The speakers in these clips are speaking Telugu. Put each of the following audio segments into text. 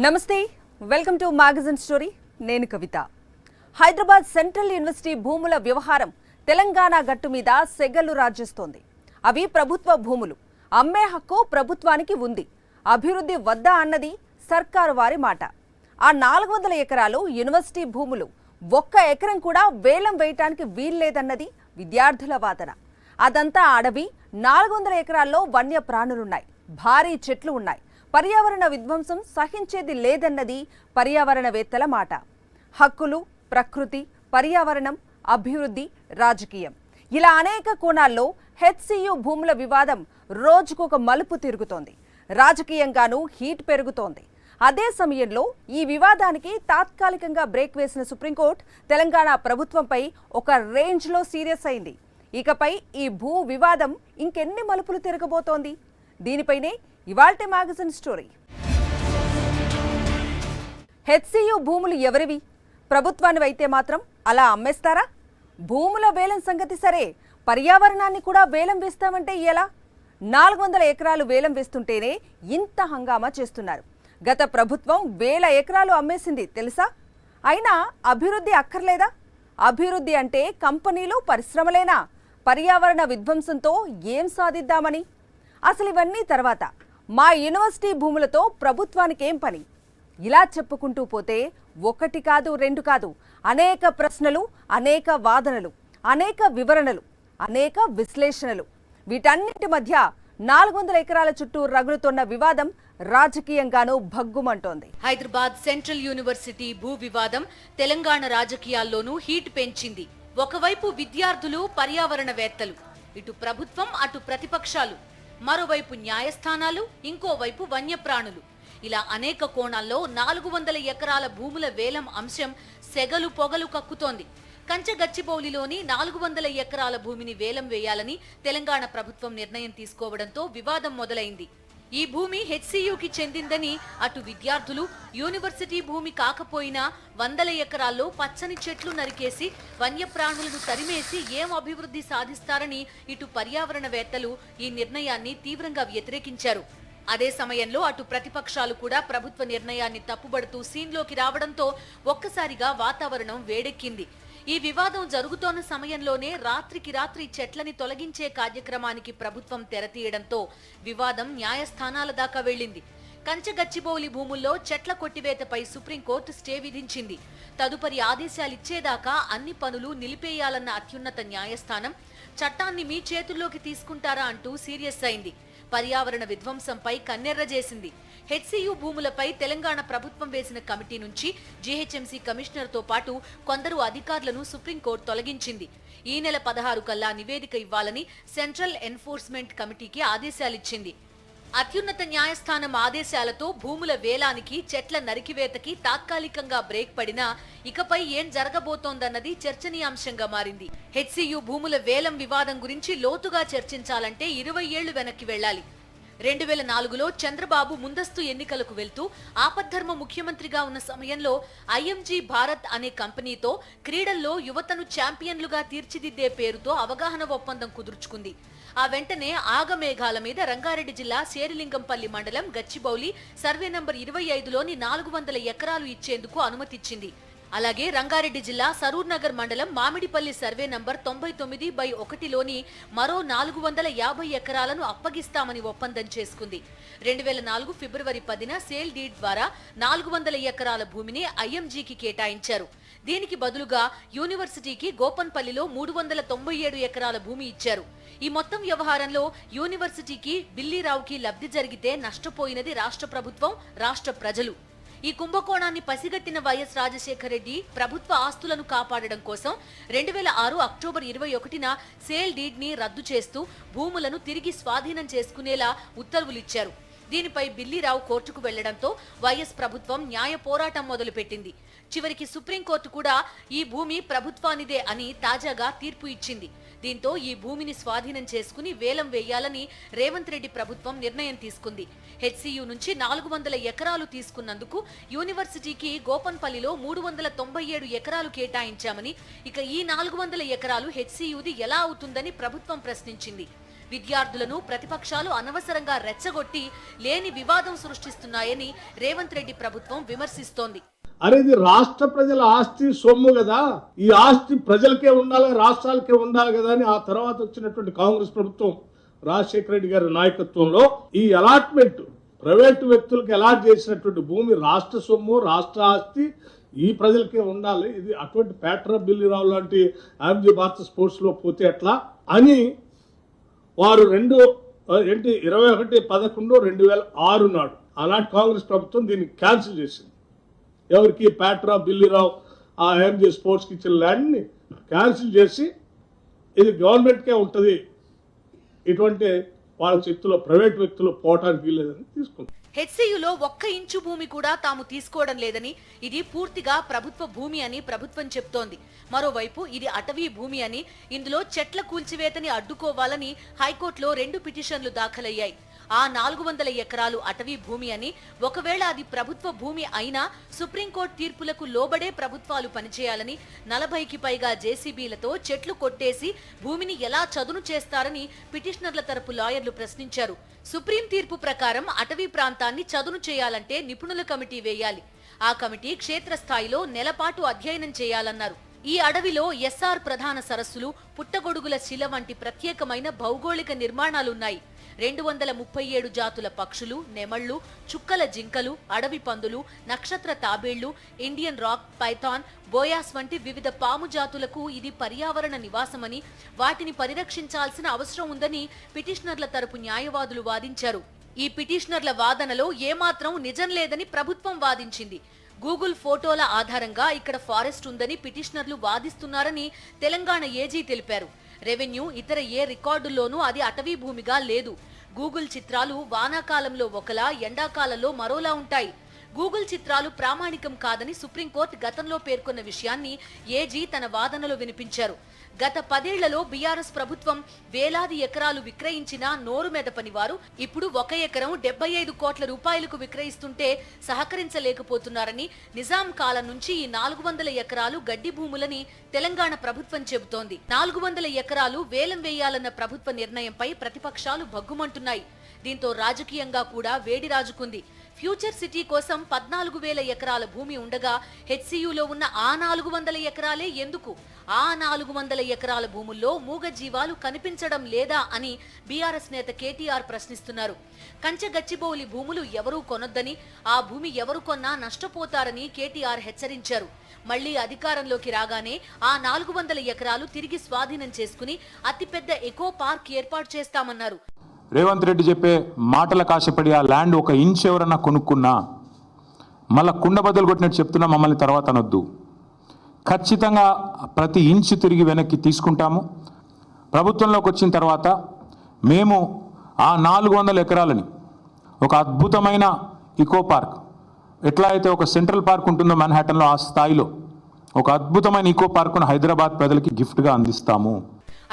నమస్తే వెల్కమ్ టు మ్యాగజైన్ స్టోరీ నేను కవిత హైదరాబాద్ సెంట్రల్ యూనివర్సిటీ భూముల వ్యవహారం తెలంగాణ గట్టు మీద సెగలు రాజేస్తోంది అవి ప్రభుత్వ భూములు అమ్మే హక్కు ప్రభుత్వానికి ఉంది అభివృద్ధి వద్దా అన్నది సర్కారు వారి మాట ఆ 400 ఎకరాలు యూనివర్సిటీ భూములు ఒక్క ఎకరం కూడా వేలం వేయడానికి వీల్లేదన్నది విద్యార్థుల వాదన అదంతా అడవి 400 ఎకరాల్లో వన్య ప్రాణులున్నాయి భారీ చెట్లు ఉన్నాయి పర్యావరణ విధ్వంసం సహించేది లేదన్నది పర్యావరణవేత్తల మాట హక్కులు ప్రకృతి పర్యావరణం అభివృద్ధి రాజకీయం ఇలా అనేక కోణాల్లో హెచ్సియు భూముల వివాదం రోజుకొక మలుపు తిరుగుతోంది రాజకీయంగానూ హీట్ పెరుగుతోంది అదే సమయంలో ఈ వివాదానికి తాత్కాలికంగా బ్రేక్ వేసిన సుప్రీంకోర్టు తెలంగాణ ప్రభుత్వంపై ఒక రేంజ్లో సీరియస్ అయింది ఇకపై ఈ భూ వివాదం ఇంకెన్ని మలుపులు తిరగబోతోంది దీనిపైనే ఇవాల్టి మ్యాగజైన్ స్టోరీ హెచ్సియు భూములు ఎవరివి ప్రభుత్వానివి అయితే మాత్రం అలా అమ్మేస్తారా భూముల వేలం సంగతి సరే పర్యావరణాన్ని కూడా వేలం వేస్తామంటే ఎలా 400 ఎకరాలు వేలం వేస్తుంటేనే ఇంత హంగామా చేస్తున్నారు గత ప్రభుత్వం 1000 ఎకరాలు అమ్మేసింది తెలుసా అయినా అభివృద్ధి అక్కర్లేదా అభివృద్ధి అంటే కంపెనీలు పరిశ్రమలేనా పర్యావరణ విధ్వంసంతో ఏం సాధిద్దామని అసలు ఇవన్నీ తర్వాత మా యూనివర్సిటీ భూములతో ప్రభుత్వానికి ఏం పని ఇలా చెప్పుకుంటూ పోతే ఒకటి కాదు రెండు కాదు అనేక ప్రశ్నలు అనేక వాదనలు అనేక వివరణలు అనేక విశ్లేషణలు వీటన్నిటి మధ్య 400 ఎకరాల చుట్టూ రగులుతున్న వివాదం రాజకీయంగానూ భగ్గుమంటోంది హైదరాబాద్ సెంట్రల్ యూనివర్సిటీ భూ వివాదం తెలంగాణ రాజకీయాల్లోనూ హీట్ పెంచింది ఒకవైపు విద్యార్థులు పర్యావరణవేత్తలు ఇటు ప్రభుత్వం అటు ప్రతిపక్షాలు మరోవైపు న్యాయస్థానాలు ఇంకోవైపు వన్యప్రాణులు ఇలా అనేక కోణాల్లో 400 ఎకరాల భూముల వేలం అంశం సెగలు పొగలు కక్కుతోంది కంచగచ్చిబౌలిలోని 400 ఎకరాల భూమిని వేలం వేయాలని తెలంగాణ ప్రభుత్వం నిర్ణయం తీసుకోవడంతో వివాదం మొదలైంది ఈ భూమి హెచ్సియుకి చెందిందని అటు విద్యార్థులు యూనివర్సిటీ భూమి కాకపోయినా 100 ఎకరాల్లో పచ్చని చెట్లు నరికేసి వన్యప్రాణులను తరిమేసి ఏం అభివృద్ధి సాధిస్తారని ఇటు పర్యావరణవేత్తలు ఈ నిర్ణయాన్ని తీవ్రంగా వ్యతిరేకించారు అదే సమయంలో అటు ప్రతిపక్షాలు కూడా ప్రభుత్వ నిర్ణయాన్ని తప్పుబడుతూ సీన్లోకి రావడంతో ఒక్కసారిగా వాతావరణం వేడెక్కింది ఈ వివాదం జరుగుతోన్న సమయంలోనే రాత్రికి రాత్రి చెట్లని తొలగించే కార్యక్రమానికి ప్రభుత్వం తెరతీయడంతో వివాదం న్యాయస్థానాల దాకా వెళ్లింది కంచగచ్చిబౌలి భూముల్లో చెట్ల కొట్టివేతపై సుప్రీంకోర్టు స్టే విధించింది తదుపరి ఆదేశాలిచ్చేదాకా అన్ని పనులు నిలిపేయాలన్న అత్యున్నత న్యాయస్థానం చట్టాన్ని మీ చేతుల్లోకి తీసుకుంటారా అంటూ సీరియస్ అయింది పర్యావరణ విధ్వంసంపై కన్నెర్ర చేసింది హెచ్సియు భూములపై తెలంగాణ ప్రభుత్వం వేసిన కమిటీ నుంచి జీహెచ్ఎంసీ కమిషనర్ తో పాటు కొందరు అధికారులను సుప్రీంకోర్టు తొలగించింది ఈ నెల 16 కల్లా నివేదిక ఇవ్వాలని సెంట్రల్ ఎన్ఫోర్స్మెంట్ కమిటీకి ఆదేశాలిచ్చింది అత్యున్నత న్యాయస్థానం ఆదేశాలతో భూముల వేలానికి చెట్ల నరికివేతకి తాత్కాలికంగా బ్రేక్ పడినా ఇకపై ఏం జరగబోతోందన్నది చర్చనీయాంశంగా మారింది హెచ్సియు భూముల వేలం వివాదం గురించి లోతుగా చర్చించాలంటే 20 ఏళ్లు వెనక్కి వెళ్లాలి 2004లో చంద్రబాబు ముందస్తు ఎన్నికలకు వెళ్తూ ఆపద్ధర్మ ముఖ్యమంత్రిగా ఉన్న సమయంలో ఐఎంజీ భారత్ అనే కంపెనీతో క్రీడల్లో యువతను ఛాంపియన్లుగా తీర్చిదిద్దే పేరుతో అవగాహన ఒప్పందం కుదుర్చుకుంది ఆ వెంటనే ఆగమేఘాల మీద రంగారెడ్డి జిల్లా శేరిలింగంపల్లి మండలం గచ్చిబౌలి సర్వే నంబర్ 25లోని 400 ఎకరాలు ఇచ్చేందుకు అనుమతిచ్చింది అలాగే రంగారెడ్డి జిల్లా సరూర్ నగర్ మండలం మామిడిపల్లి సర్వే నంబర్ 99/1లోని మరో 450 ఎకరాలను అప్పగిస్తామని ఒప్పందం చేసుకుంది 2004 ఫిబ్రవరి 10న సేల్ డీడ్ ద్వారా 400 ఎకరాల భూమిని ఐఎంజీకి కేటాయించారు దీనికి బదులుగా యూనివర్సిటీకి గోపన్పల్లిలో 397 ఎకరాల భూమి ఇచ్చారు ఈ మొత్తం వ్యవహారంలో యూనివర్సిటీకి బిల్లీరావుకి లబ్ధి జరిగితే నష్టపోయినది రాష్ట్ర ప్రభుత్వం రాష్ట్ర ప్రజలు ఈ కుంభకోణాన్ని పసిగట్టిన వైఎస్ రాజశేఖర రెడ్డి ప్రభుత్వ ఆస్తులను కాపాడడం కోసం 2006 అక్టోబర్ 21న సేల్ డీడ్ ని రద్దు చేస్తూ భూములను తిరిగి స్వాధీనం చేసుకునేలా ఉత్తర్వులిచ్చారు దీనిపై బిల్లీరావు కోర్టుకు వెళ్లడంతో వైఎస్ ప్రభుత్వం న్యాయ పోరాటం మొదలుపెట్టింది చివరికి సుప్రీంకోర్టు కూడా ఈ భూమి ప్రభుత్వానిదే అని తాజాగా తీర్పు ఇచ్చింది దీంతో ఈ భూమిని స్వాధీనం చేసుకుని వేలం వేయాలని రేవంత్ రెడ్డి ప్రభుత్వం నిర్ణయం తీసుకుంది హెచ్సియు నుంచి 400 ఎకరాలు తీసుకున్నందుకు యూనివర్సిటీకి గోపన్పల్లిలో 397 ఎకరాలు కేటాయించామని ఇక ఈ 400 ఎకరాలు హెచ్సియుది ఎలా అవుతుందని ప్రభుత్వం ప్రశ్నించింది విద్యార్థులను ప్రతిపక్షాలు అనవసరంగా రెచ్చగొట్టి లేని వివాదం సృష్టిస్తున్నాయని రేవంత్ రెడ్డి ప్రభుత్వం విమర్శిస్తోంది. అనేది రాష్ట్ర ప్రజల ఆస్తి సొమ్ము కదా, ఈ ఆస్తి ప్రజలకే ఉండాలి, రాష్ట్రాలకే ఉండాలి కదా అని ఆ తర్వాత వచ్చినటువంటి కాంగ్రెస్ ప్రభుత్వం రాజశేఖర రెడ్డి గారి నాయకత్వంలో ఈ అలాట్మెంట్ ప్రైవేటు వ్యక్తులకు అలాట్ చేసినటువంటి భూమి రాష్ట్ర సొమ్ము, రాష్ట్ర ఆస్తి, ఈ ప్రజలకే ఉండాలి. ఇది అటువంటి ప్యాట్రా బిల్లిరావు లాంటి ఆంజీ భారత స్పోర్ట్స్లో పోతే ఎట్లా అని వారు 21/11/2006 నాడు ఆనాటి కాంగ్రెస్ ప్రభుత్వం దీన్ని క్యాన్సిల్ చేసింది. ఎవరికి? ప్యాట్రా బిల్లిరావు ఆ ఎంజీ స్పోర్ట్స్కి ఇచ్చిన ల్యాండ్ని క్యాన్సిల్ చేసి ఇది గవర్నమెంట్కే ఉంటుంది, ఇటువంటి వాళ్ళ చేతిలో ప్రైవేట్ వ్యక్తులు పోవటానికి వీల్లేదని తీసుకుంటారు. హెచ్సియులో 1 ఇంచు భూమి కూడా తాము తీసుకోవడం లేదని, ఇది పూర్తిగా ప్రభుత్వ భూమి అని ప్రభుత్వం చెప్తోంది. మరోవైపు ఇది అటవీ భూమి అని, ఇందులో చెట్ల కూల్చివేతని అడ్డుకోవాలని హైకోర్టులో 2 పిటిషన్లు దాఖలయ్యాయి. ఆ 400 ఎకరాలు అటవీ భూమి అని, ఒకవేళ అది ప్రభుత్వ భూమి అయినా సుప్రీంకోర్టు తీర్పులకు లోబడే ప్రభుత్వాలు పనిచేయాలని, 40కి పైగా జేసీబీలతో చెట్లు కొట్టేసి భూమిని ఎలా చదును చేస్తారని పిటిషనర్ల తరపు లాయర్లు ప్రశ్నించారు. సుప్రీం తీర్పు ప్రకారం అటవీ ప్రాంతాన్ని చదును చేయాలంటే నిపుణుల కమిటీ వేయాలి. ఆ కమిటీ క్షేత్రస్థాయిలో నెలపాటు అధ్యయనం చేయాలన్నారు. ఈ అడవిలో ఎస్ఆర్ ప్రధాన సరస్సులు, పుట్టగొడుగుల శిల వంటి ప్రత్యేకమైన భౌగోళిక నిర్మాణాలున్నాయి. 237 జాతుల పక్షులు, నెమళ్లు, చుక్కల జింకలు, అడవి పందులు, నక్షత్ర తాబేళ్లు, ఇండియన్ రాక్ పైథాన్, బోయాస్ వంటి వివిధ పాము జాతులకు ఇది పర్యావరణ నివాసమని, వాటిని పరిరక్షించాల్సిన అవసరం ఉందని పిటిషనర్ల తరపు న్యాయవాదులు వాదించారు. ఈ పిటిషనర్ల వాదనలో ఏమాత్రం నిజం లేదని ప్రభుత్వం వాదించింది. గూగుల్ ఫోటోల ఆధారంగా ఇక్కడ ఫారెస్ట్ ఉందని పిటిషనర్లు వాదిస్తున్నారని తెలంగాణ ఏజీ తెలిపారు. రెవెన్యూ, ఇతర ఏ రికార్డుల్లోనూ అది అటవీ భూమిగా లేదు. గూగుల్ చిత్రాలు వానాకాలంలో ఒకలా, ఎండాకాలంలో మరోలా ఉంటాయి. గూగుల్ చిత్రాలు ప్రామాణికం కాదని సుప్రీంకోర్టు గతంలో పేర్కొన్న విషయాన్ని ఏజీ తన వాదనలో వినిపించారు. గత 10 ఏళ్లలో బీఆర్ఎస్ ప్రభుత్వం వేలాది ఎకరాలు విక్రయించినా నోరు మెదపని వారు ఇప్పుడు 1 ఎకరం 75 కోట్ల రూపాయలకు విక్రయిస్తుంటే సహకరించలేకపోతున్నారని, నిజాం కాలం నుంచి ఈ 400 ఎకరాలు గడ్డి భూములని తెలంగాణ ప్రభుత్వం చెబుతోంది. 400 ఎకరాలు వేలం వేయాలన్న ప్రభుత్వ నిర్ణయంపై ప్రతిపక్షాలు భగ్గుమంటున్నాయి. దీంతో రాజకీయంగా కూడా వేడి రాజుకుంది. ఫ్యూచర్ సిటీ కోసం 14,000 ఎకరాల భూమి ఉండగా హెచ్సియులో ఉన్న ఆ 400 ఎకరాలే ఎందుకు? ఆ 400 ఎకరాల భూముల్లో మూగ జీవాలు కనిపించడం లేదా అని బీఆర్ఎస్ నేత కేటీఆర్ ప్రశ్నిస్తున్నారు. కంచె గచ్చిబౌలి భూములు ఎవరూ కొనొద్దని, ఆ భూమి ఎవరు కొన్నా నష్టపోతారని కేటీఆర్ హెచ్చరించారు. మళ్లీ అధికారంలోకి రాగానే ఆ 400 ఎకరాలు తిరిగి స్వాధీనం చేసుకుని అతిపెద్ద ఎకో పార్క్ ఏర్పాటు చేస్తామన్నారు. రేవంత్ రెడ్డి చెప్పే మాటలకు ఆశపడి ఆ ల్యాండ్ 1 ఇంచ్ ఎవరన్నా కొనుక్కున్నా మళ్ళా కుండ బదులు కొట్టినట్టు చెప్తున్నా మమ్మల్ని తర్వాత అనొద్దు. ఖచ్చితంగా ప్రతి ఇంచు తిరిగి వెనక్కి తీసుకుంటాము. ప్రభుత్వంలోకి వచ్చిన తర్వాత మేము ఆ 400 ఎకరాలని ఒక అద్భుతమైన ఇకో పార్క్, ఎట్లా అయితే ఒక సెంట్రల్ పార్క్ ఉంటుందో మన్హాటన్లో, ఆ స్థాయిలో ఒక అద్భుతమైన ఇకో పార్కును హైదరాబాద్ ప్రజలకి గిఫ్ట్గా అందిస్తాము.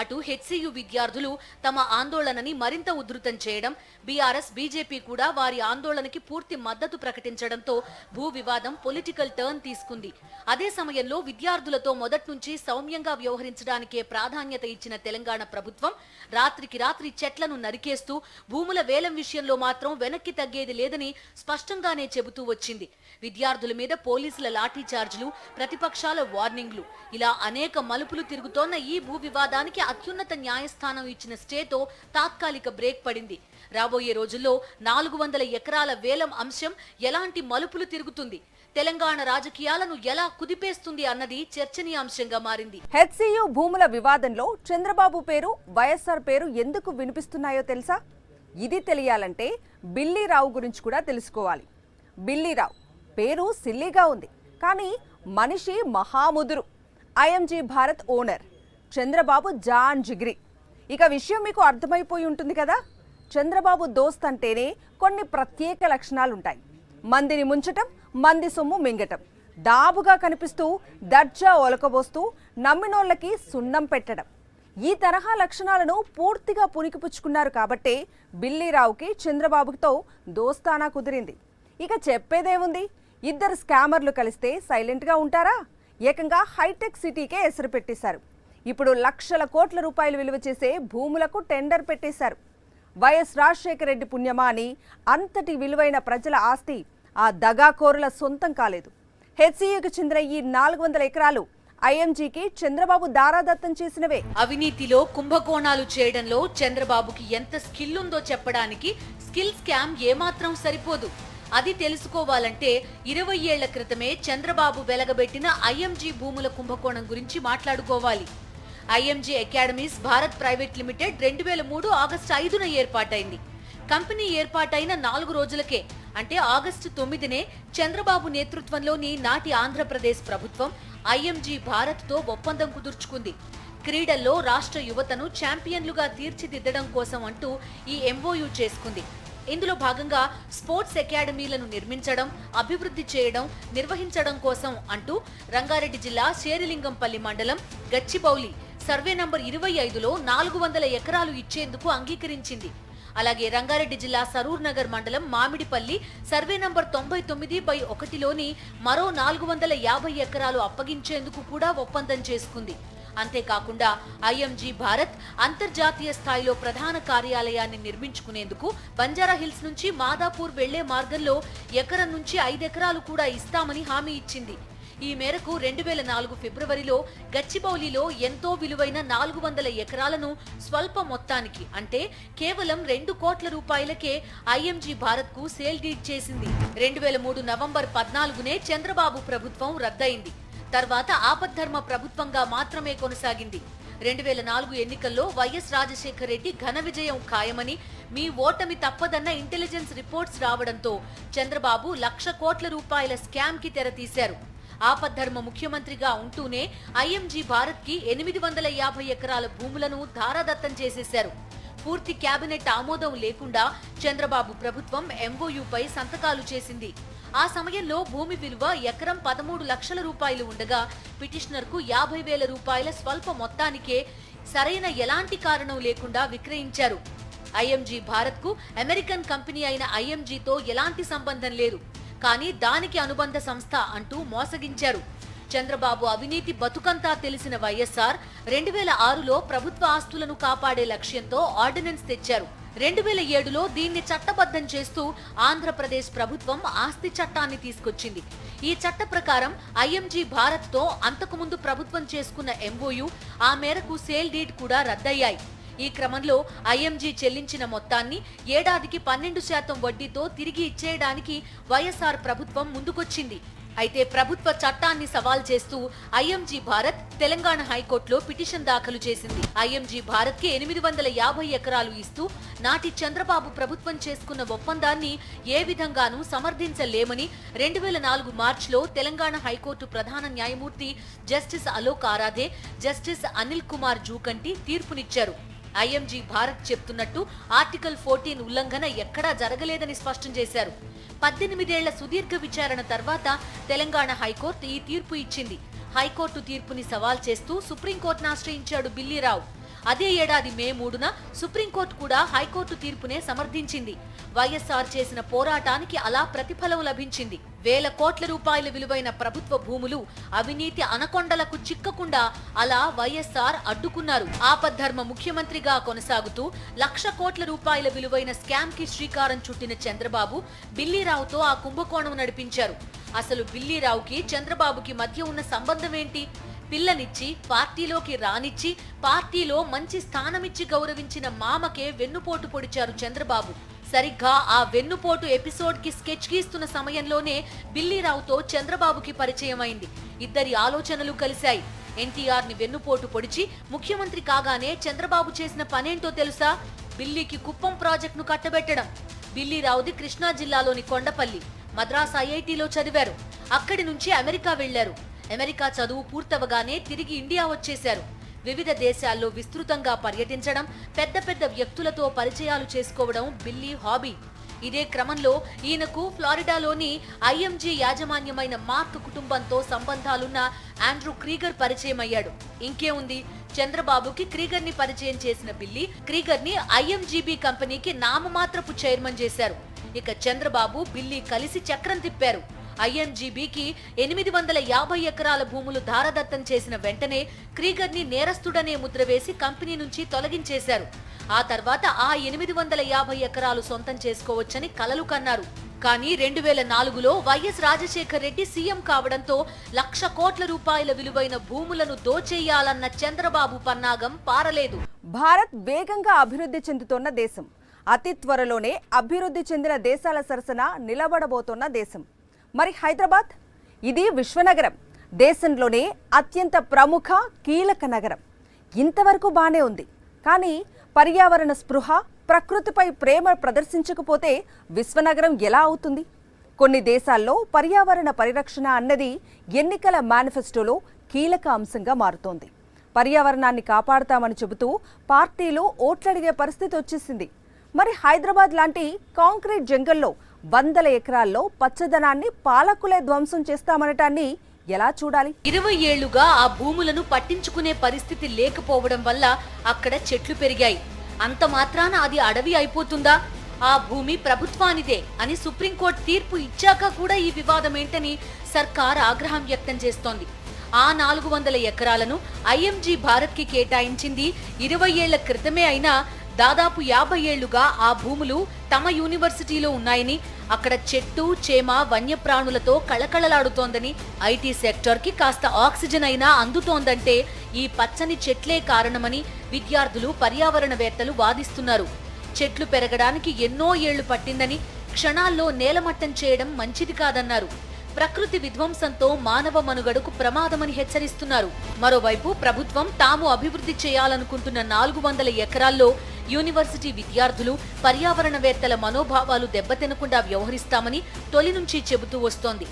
అటు హెచ్సియు విద్యార్థులు తమ ఆందోళనని మరింత ఉధృతం చేయడం, బీఆర్ఎస్, బీజేపీ కూడా వారి ఆందోళనకి పూర్తి మద్దతు ప్రకటించడంతో భూ వివాదం పొలిటికల్ టర్న్ తీసుకుంది. అదే సమయంలో విద్యార్థులతో మొదటి నుంచి సౌమ్యంగా వ్యవహరించడానికే ప్రాధాన్యత ఇచ్చిన తెలంగాణ ప్రభుత్వం రాత్రికి రాత్రి చెట్లను నరికేస్తూ భూముల వేలం విషయంలో మాత్రం వెనక్కి తగ్గేది లేదని స్పష్టంగానే చెబుతూ వచ్చింది. విద్యార్థుల మీద పోలీసుల లాఠీ చార్జీలు, ప్రతిపక్షాల వార్నింగ్లు, ఇలా అనేక మలుపులు తిరుగుతోన్న ఈ భూ వివాదానికి అత్యున్నత న్యాయస్థానం ఇచ్చిన స్టేతో తాత్కాలిక బ్రేక్ పడింది. రాబోయే రోజుల్లో 400 ఎకరాల వేలం అంశం ఎలాంటి మలుపులు తిరుగుతుంది, తెలంగాణ రాజకీయాలను ఎలా కుదిపేస్తుంది అన్నది చర్చనీయాంశంగా మారింది. హెచ్సియు భూముల వివాదంలో చంద్రబాబు పేరు, వైఎస్ఆర్ పేరు ఎందుకు వినిపిస్తున్నాయో తెలుసా? ఇది తెలియాలంటే బిల్లీరావు గురించి కూడా తెలుసుకోవాలి. బిల్లీరావు పేరు సిల్లీగా ఉంది, కానీ మనిషి మహాముదురు. ఐఎంజీ భారత్ ఓనర్, చంద్రబాబు జాన్ జిగ్రీ. ఇక విషయం మీకు అర్థమైపోయి ఉంటుంది కదా. చంద్రబాబు దోస్త్ అంటేనే కొన్ని ప్రత్యేక లక్షణాలుంటాయి. మందిని ముంచటం, మంది సొమ్ము మింగటం, దాబుగా కనిపిస్తూ దర్జా ఒలకబోస్తూ నమ్మినోళ్ళకి సున్నం పెట్టడం. ఈ తరహా లక్షణాలను పూర్తిగా పుణికిపుచ్చుకున్నారు కాబట్టే బిల్లీరావుకి చంద్రబాబుతో దోస్తానా కుదిరింది. ఇక చెప్పేదేముంది, ఇద్దరు స్కామర్లు కలిస్తే సైలెంట్గా ఉంటారా? ఏకంగా హైటెక్ సిటీకే ఎసరు పెట్టేశారు. ఇప్పుడు లక్షల కోట్ల రూపాయలు విలువ చేసే భూములకు టెండర్ పెట్టేశారు. వైఎస్ రాజశేఖర రెడ్డి పుణ్యమా అని అంతటి విలువైన ప్రజల ఆస్తి ఆ దగాకోరుల సొంతం కాలేదు. హెచ్సిఏకు చెందిన ఈ 400 ఎకరాలు ఐఎంజీకి చంద్రబాబు దారాదత్తం చేసినవే. అవినీతిలో కుంభకోణాలు చేయడంలో చంద్రబాబుకి ఎంత స్కిల్ ఉందో చెప్పడానికి స్కిల్ స్కామ్ ఏమాత్రం సరిపోదు. అది తెలుసుకోవాలంటే 20 ఏళ్ల క్రితమే చంద్రబాబు వెలగబెట్టిన ఐఎంజీ భూముల కుంభకోణం గురించి మాట్లాడుకోవాలి. IMG academies Bharat private limited 2003 August 5న ఏర్పాటైంది. కంపెనీ ఏర్పాటైన 4 రోజులకే అంటే ఆగస్టు 9నే చంద్రబాబు నేతృత్వంలోని నాటి ఆంధ్రప్రదేశ్ ప్రభుత్వం ఐఎంజీ భారత్తో ఒప్పందం కుదుర్చుకుంది. క్రీడల్లో రాష్ట్ర యువతను ఛాంపియన్లుగా తీర్చిదిద్దడం కోసం అంటూ ఈ ఎంఓయూ చేసుకుంది. ఇందులో భాగంగా స్పోర్ట్స్ అకాడమీలను నిర్మించడం, అభివృద్ధి చేయడం, నిర్వహించడం కోసం అంటూ రంగారెడ్డి జిల్లా శేరిలింగంపల్లి మండలం గచ్చిబౌలి సర్వే నంబర్ 25లో 400 ఎకరాలు ఇచ్చేందుకు అంగీకరించింది. అలాగే రంగారెడ్డి జిల్లా సరూర్ నగర్ మండలం మామిడిపల్లి సర్వే నంబర్ 99/1లోని మరో 450 ఎకరాలు అప్పగించేందుకు కూడా ఒప్పందం చేసుకుంది. అంతేకాకుండా ఐఎంజీ భారత్ అంతర్జాతీయ స్థాయిలో ప్రధాన కార్యాలయాన్ని నిర్మించుకునేందుకు బంజారా హిల్స్ నుంచి మాదాపూర్ వెళ్లే మార్గంలో ఎకరం నుంచి 5 ఎకరాలు కూడా ఇస్తామని హామీ ఇచ్చింది. ఈ మేరకు 2004 ఫిబ్రవరిలో గచ్చిబౌలిలో ఎంతో విలువైన 400 ఎకరాలను స్వల్ప మొత్తానికి అంటే కేవలం 2 కోట్ల రూపాయలకే ఐఎంజీ భారత్ కు సేల్ డీడ్ చేసింది. 2003 నవంబర్ 14నే చంద్రబాబు ప్రభుత్వం రద్దయింది. తర్వాత ఆపద్ధర్మ ప్రభుత్వంగా మాత్రమే కొనసాగింది. 2004 ఎన్నికల్లో వైఎస్ రాజశేఖర రెడ్డి ఘన విజయం ఖాయమని, మీ ఓటమి తప్పదన్న ఇంటెలిజెన్స్ రిపోర్ట్స్ రావడంతో చంద్రబాబు 1,00,000 కోట్ల రూపాయల స్కామ్ కి తెరతీశారు. ఆపద్ధర్మ ముఖ్యమంత్రిగా ఉంటూనే ఐఎంజీ భారత్ కి 850 ఎకరాల భూములను ధారాదత్తం చేసేశారు. పూర్తి కేబినెట్ ఆమోదం లేకుండా చంద్రబాబు ప్రభుత్వం ఎంఓయూపై సంతకాలు చేసింది. ఆ సమయంలో భూమి విలువ ఎకరం 13 లక్షల రూపాయలు ఉండగా పిటిషనర్ కు 50,000 రూపాయల స్వల్ప మొత్తానికే సరైన ఎలాంటి కారణం లేకుండా విక్రయించారు. ఐఎంజీ భారత్ కు అమెరికన్ కంపెనీ అయిన ఐఎంజీతో ఎలాంటి సంబంధం లేదు, కానీ దానికి అనుబంధ సంస్థ అంటూ మోసగించారు. చంద్రబాబు అవినీతి బతుకంతా తెలిసిన వైఎస్ఆర్ 2006లో ప్రభుత్వ ఆస్తులను కాపాడే లక్ష్యంతో ఆర్డినెన్స్ తెచ్చారు. 2007లో దీన్ని చట్టబద్ధం చేస్తూ ఆంధ్రప్రదేశ్ ప్రభుత్వం ఆస్తి చట్టాన్ని తీసుకొచ్చింది. ఈ చట్ట ప్రకారం ఐఎంజీ భారత్ తో అంతకుముందు ప్రభుత్వం చేసుకున్న ఎంఓయూ, ఆ మేరకు సేల్ డీడ్ కూడా రద్దయ్యాయి. ఈ క్రమంలో ఐఎంజీ చెల్లించిన మొత్తాన్ని ఏడాదికి 12% వడ్డీతో తిరిగి ఇచ్చేయడానికి వైఎస్ఆర్ ప్రభుత్వం ముందుకొచ్చింది. అయితే ప్రభుత్వ చట్టాన్ని సవాల్ చేస్తూ ఐఎంజీ భారత్ తెలంగాణ హైకోర్టులో పిటిషన్ దాఖలు చేసింది. ఐఎంజీ భారత్ కి 850 ఎకరాలు ఇస్తూ నాటి చంద్రబాబు ప్రభుత్వం చేసుకున్న ఒప్పందాన్ని ఏ విధంగానూ సమర్థించలేమని 2004 మార్చిలో తెలంగాణ హైకోర్టు ప్రధాన న్యాయమూర్తి జస్టిస్ అలోక్ ఆరాధే, జస్టిస్ అనిల్ కుమార్ జూకంటి తీర్పునిచ్చారు. ఐఎంజీ భారత్ చెప్తున్నట్టు ఆర్టికల్ 14 ఉల్లంఘన ఎక్కడా జరగలేదని స్పష్టం చేశారు. 18 ఏళ్ల సుదీర్ఘ విచారణ తర్వాత తెలంగాణ హైకోర్టు ఈ తీర్పు ఇచ్చింది. హైకోర్టు తీర్పుని సవాల్ చేస్తూ సుప్రీంకోర్టును ఆశ్రయించాడు బిల్లీరావు. అదే ఏడాది మే 3న సుప్రీంకోర్టు కూడా హైకోర్టు తీర్పునే సమర్థించింది. వైఎస్ఆర్ చేసిన పోరాటానికి అలా ప్రతిఫలం లభించింది. వేల కోట్ల రూపాయల విలువైన ప్రభుత్వ భూములు అవినీతి అనకొండలకు చిక్కకుండా అలా వైఎస్ఆర్ అడ్డుకున్నారు. ఆపద్ధర్మ ముఖ్యమంత్రిగా కొనసాగుతూ 1,00,000 కోట్ల రూపాయల విలువైన స్కామ్ కి శ్రీకారం చుట్టిన చంద్రబాబు బిల్లీరావుతో ఆ కుంభకోణం నడిపించారు. అసలు బిల్లీరావుకి చంద్రబాబుకి మధ్య ఉన్న సంబంధం ఏంటి? పిల్లనిచ్చి పార్టీలోకి రానిచ్చి పార్టీలో మంచి స్థానమిచ్చి గౌరవించిన మామకే వెన్నుపోటు పొడిచారు చంద్రబాబు. సరిగ్గా ఆ వెన్నుపోటు ఎపిసోడ్ కి స్కెచ్ గీస్తున్న సమయంలోనే బిల్లీరావుతో చంద్రబాబుకి పరిచయం అయింది. ఇద్దరి ఆలోచనలు కలిశాయి. ఎన్టీఆర్ ని వెన్నుపోటు పొడిచి ముఖ్యమంత్రి కాగానే చంద్రబాబు చేసిన పనేంటో తెలుసా? బిల్లీకి కుప్పం ప్రాజెక్టును కట్టబెట్టడం. బిల్లీరావుది కృష్ణా జిల్లాలోని కొండపల్లి. మద్రాస్ ఐఐటిలో చదివారు. అక్కడి నుంచి అమెరికా వెళ్లారు. అమెరికా చదువు పూర్తవగానే తిరిగి ఇండియా వచ్చేశారు. వివిధ దేశాల్లో విస్తృతంగా పర్యటించడం, పెద్ద పెద్ద వ్యక్తులతో పరిచయాలు చేసుకోవడం బిల్లీ హాబీ. ఇదే క్రమంలో ఈయనకు ఫ్లారిడాలోని ఐఎంజీ యాజమాన్యమైన మార్క్ కుటుంబంతో సంబంధాలున్న ఆండ్రూ క్రీగర్ పరిచయం అయ్యాడు. ఇంకేముంది, చంద్రబాబుకి క్రీగర్ ని పరిచయం చేసిన బిల్లీ క్రీగర్ ని ఐఎంజీబీ కంపెనీకి నామమాత్రపు చైర్మన్ చేశారు. ఇక చంద్రబాబు, బిల్లీ కలిసి చక్రం తిప్పారు. ఐఎంజీబీకి 850 ఎకరాల భూములు ధారదత్తం చేసిన వెంటనే క్రీగర్ని నేరస్తుడనే ముద్ర వేసి కంపెనీ నుంచి తొలగించేశారు. ఆ తర్వాత ఆ 850 ఎకరాలు సొంతం చేసుకోవచ్చని కలలు కన్నారు. కానీ 2004లో వైఎస్ రాజశేఖర్ రెడ్డి సీఎం కావడంతో 1,00,000 కోట్ల రూపాయల విలువైన భూములను దోచేయాలన్న చంద్రబాబు పన్నాగం పారలేదు. భారత్ వేగంగా అభివృద్ధి చెందుతున్న దేశం. అతి త్వరలోనే అభివృద్ధి చెందిన దేశాల సరసన నిలబడబోతున్న దేశం. మరి హైదరాబాద్? ఇది విశ్వనగరం, దేశంలోనే అత్యంత ప్రముఖ కీలక నగరం. ఇంతవరకు బానే ఉంది. కానీ పర్యావరణ స్పృహ, ప్రకృతిపై ప్రేమ ప్రదర్శించకపోతే విశ్వనగరం ఎలా అవుతుంది? కొన్ని దేశాల్లో పర్యావరణ పరిరక్షణ అన్నది ఎన్నికల మేనిఫెస్టోలో కీలక అంశంగా మారుతోంది. పర్యావరణాన్ని కాపాడుతామని చెబుతూ పార్టీలు ఓట్లడిగే పరిస్థితి వచ్చేసింది. మరి హైదరాబాద్ లాంటి కాంక్రీట్ జంగల్లో 100 ఎకరాల్లో పచ్చదనాన్ని పాలకులే ధ్వంసం చేస్తామనటాన్ని ఎలా చూడాలి? 20 ఏళ్లుగా ఆ భూములను పట్టించుకునే పరిస్థితి లేకపోవడం వల్ల అక్కడ చెట్లు పెరిగాయి. అంత మాత్రాన అది అడవి అయిపోతుందా? ఆ భూమి ప్రభుత్వానిదే అని సుప్రీంకోర్టు తీర్పు ఇచ్చాక కూడా ఈ వివాదం ఏంటని సర్కార్ ఆగ్రహం వ్యక్తం చేస్తోంది. ఆ 400 ఎకరాలను ఐఎంజీ భారత్ కి కేటాయించింది 20 ఏళ్ల క్రితమే అయినా దాదాపు 50 ఏళ్లుగా ఆ భూములు తమ యూనివర్సిటీలో ఉన్నాయని, అక్కడ చెట్టు చేమ వన్యప్రాణులతో కళకళలాడుతోందని, ఐటీ సెక్టర్ కి కాస్త ఆక్సిజన్ అయినా అందుతోందంటే ఈ పచ్చని చెట్లే కారణమని విద్యార్థులు, పర్యావరణవేత్తలు వాదిస్తున్నారు. చెట్లు పెరగడానికి ఎన్నో ఏళ్లు పట్టిందని, క్షణాల్లో నేలమట్టం చేయడం మంచిది కాదన్నారు. ప్రకృతి విధ్వంసంతో మానవ మనుగడకు ప్రమాదమని హెచ్చరిస్తున్నారు. మరోవైపు ప్రభుత్వం తాము అభివృద్ధి చేయాలనుకుంటున్న 400 ఎకరాల్లో యూనివర్సిటీ విద్యార్థులు, పర్యావరణవేత్తల మనోభావాలు దెబ్బతినకుండా వ్యవహరిస్తామని తొలి నుంచి చెబుతూ వస్తోంది.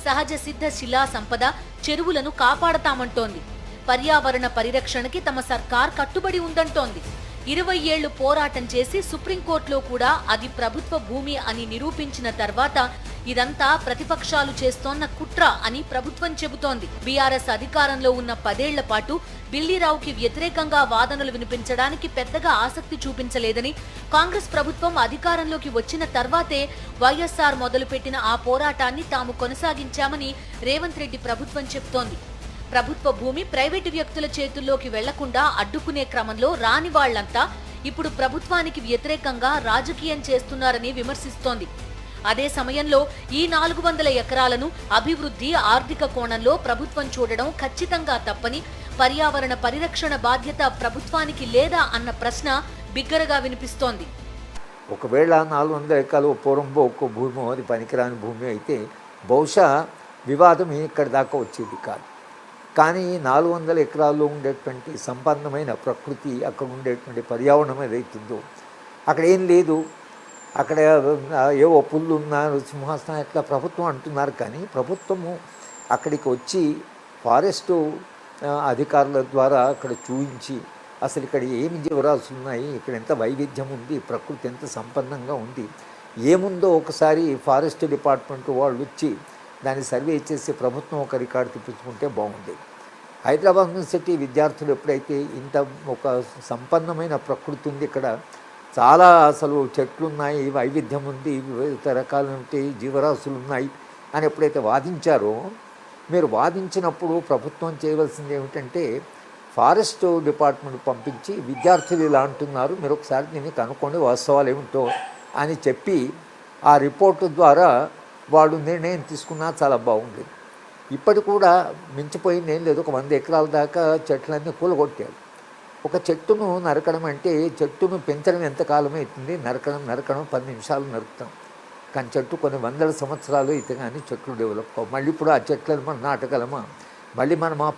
సహజ సిద్ధ శిలా సంపద, చెరువులను కాపాడతామంటోంది. పర్యావరణ పరిరక్షణకి తమ సర్కార్ కట్టుబడి ఉందంటోంది. 20 ఏళ్లు పోరాటం చేసి సుప్రీంకోర్టులో కూడా అది ప్రభుత్వ భూమి అని నిరూపించిన తర్వాత ఇదంతా ప్రతిపక్షాలు చేస్తోన్న కుట్ర అని ప్రభుత్వం చెబుతోంది. బీఆర్ఎస్ అధికారంలో ఉన్న 10 ఏళ్ల పాటు బిల్లీరావుకి వ్యతిరేకంగా వాదనలు వినిపించడానికి పెద్దగా ఆసక్తి చూపించలేదని, కాంగ్రెస్ ప్రభుత్వం అధికారంలోకి వచ్చిన తర్వాతే వైఎస్ఆర్ మొదలుపెట్టిన ఆ పోరాటాన్ని తాము కొనసాగించామని రేవంత్ రెడ్డి ప్రభుత్వం చెబుతోంది. ప్రభుత్వ భూమి ప్రైవేటు వ్యక్తుల చేతుల్లోకి వెళ్లకుండా అడ్డుకునే క్రమంలో రాని వాళ్లంతా ఇప్పుడు ప్రభుత్వానికి వ్యతిరేకంగా రాజకీయం చేస్తున్నారని విమర్శిస్తోంది. అదే సమయంలో ఈ 400 ఎకరాలను అభివృద్ధి, ఆర్థిక కోణంలో ప్రభుత్వం చూడడం ఖచ్చితంగా తప్పని, పర్యావరణ పరిరక్షణ బాధ్యత ప్రభుత్వానికి లేదా అన్న ప్రశ్న బిగ్గరగా వినిపిస్తోంది. ఒకవేళ 400 ఎకరాలు పూర్వంబోకు భూమి, అది పనికిరాని భూమి అయితే బహుశా వివాదం ఇక్కడి దాకా వచ్చేది కాదు. కానీ 400 ఎకరాల్లో ఉండేటువంటి సంపన్నమైన ప్రకృతి, అక్కడ ఉండేటువంటి పర్యావరణం ఏదైతుందో అక్కడ ఏం లేదు. అక్కడ ఏవో పుల్లు ఉన్నా, సింహాసనం ఇట్లా ప్రభుత్వం అంటున్నారు. కానీ ప్రభుత్వము అక్కడికి వచ్చి ఫారెస్టు అధికారుల ద్వారా అక్కడ చూపించి అసలు ఇక్కడ ఏమి జీవరాశులు ఉన్నాయి, ఇక్కడ ఎంత వైవిధ్యం ఉంది, ప్రకృతి ఎంత సంపన్నంగా ఉంది, ఏముందో ఒకసారి ఫారెస్ట్ డిపార్ట్మెంట్ వాళ్ళు వచ్చి దాన్ని సర్వే చేసి ప్రభుత్వం ఒక రికార్డు తెప్పించుకుంటే బాగుండేది. హైదరాబాద్ యూనివర్సిటీ విద్యార్థులు ఎప్పుడైతే ఇంత ఒక సంపన్నమైన ప్రకృతి ఉంది, ఇక్కడ చాలా అసలు చెట్లు ఉన్నాయి, వైవిధ్యం ఉంది, వివిధ రకాలైన జీవరాశులు ఉన్నాయి అని ఎప్పుడైతే వాదించారో, మీరు వాదించినప్పుడు ప్రభుత్వం చేయవలసింది ఏమిటంటే ఫారెస్ట్ డిపార్ట్మెంట్ పంపించి విద్యార్థులు ఇలా అంటున్నారు, మీరు ఒకసారి దీన్ని కనుక్కోండి వాస్తవాలు ఏమిటో అని చెప్పి ఆ రిపోర్టు ద్వారా వాడు నిర్ణయం తీసుకున్నా చాలా బాగుండేది. ఇప్పటి కూడా మించిపోయింది ఏం లేదు. ఒక 100 ఎకరాల దాకా చెట్లన్నీ కూలగొట్టారు. ఒక చెట్టును నరకడం అంటే, చెట్టును పెంచడం ఎంతకాలం అవుతుంది, నరకడం 10 నిమిషాలు నరుకుతాం. కానీ చెట్టు కొన్ని 100 సంవత్సరాలు అయితే కానీ చెట్లు డెవలప్ కావు. మళ్ళీ ఇప్పుడు ఆ చెట్లను మనం నాటగలమా, మళ్ళీ మనం ఆ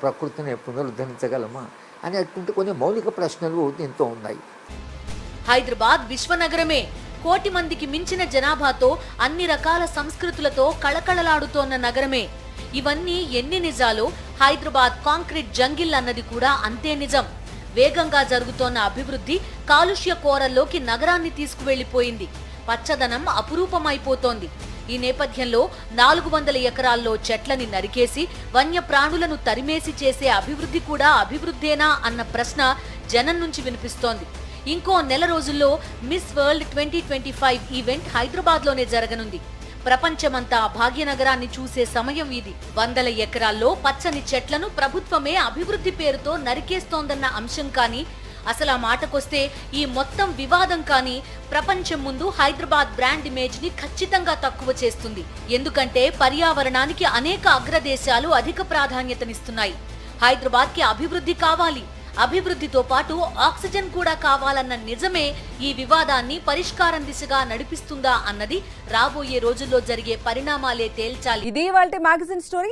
ప్రకృతిని పునరుద్ధరించగలమా అనేటువంటి కొన్ని మౌలిక ప్రశ్నలు దీంతో ఉన్నాయి. హైదరాబాద్ విశ్వనగరమే. 1 కోటి మందికి మించిన జనాభాతో, అన్ని రకాల సంస్కృతులతో కళకళలాడుతోన్న నగరమే. ఇవన్నీ ఎన్ని నిజాలో హైదరాబాద్ కాంక్రీట్ జంగిల్ అన్నది కూడా అంతే నిజం. వేగంగా జరుగుతోన్న అభివృద్ధి కాలుష్య కోరల్లోకి నగరాన్ని తీసుకువెళ్లిపోయింది. పచ్చదనం అపురూపమైపోతోంది. ఈ నేపథ్యంలో 400 ఎకరాల్లో చెట్లని నరికేసి వన్యప్రాణులను తరిమేసి చేసే అభివృద్ధి కూడా అభివృద్ధేనా అన్న ప్రశ్న జనం నుంచి వినిపిస్తోంది. ఇంకో నెల రోజుల్లో మిస్ వరల్డ్ 2025 ఈవెంట్ హైదరాబాద్లోనే జరగనుంది. ప్రపంచమంతా భాగ్యనగరాన్ని చూసే సమయం ఇది. వందల ఎకరాల్లో పచ్చని చెట్లను ప్రభుత్వమే అభివృద్ధి పేరుతో నరికేస్తోందన్న అంశం కానీ, అసలు ఆ మాటకొస్తే ఈ మొత్తం వివాదం కానీ ప్రపంచం ముందు హైదరాబాద్ బ్రాండ్ ఇమేజ్ ని ఖచ్చితంగా తక్కువ చేస్తుంది. ఎందుకంటే పర్యావరణానికి అనేక అగ్రదేశాలు అధిక ప్రాధాన్యతనిస్తున్నాయి. హైదరాబాద్ కి అభివృద్ధి కావాలి, అభివృద్ధితో పాటు ఆక్సిజన్ కూడా కావాలన్న నిజమే ఈ వివాదాన్ని పరిష్కారం దిశగా నడిపిస్తుందా అన్నది రాబోయే రోజుల్లో జరిగే పరిణామాలే తేల్చాలి. ఇది ఇవాల్టి మ్యాగజైన్ స్టోరీ.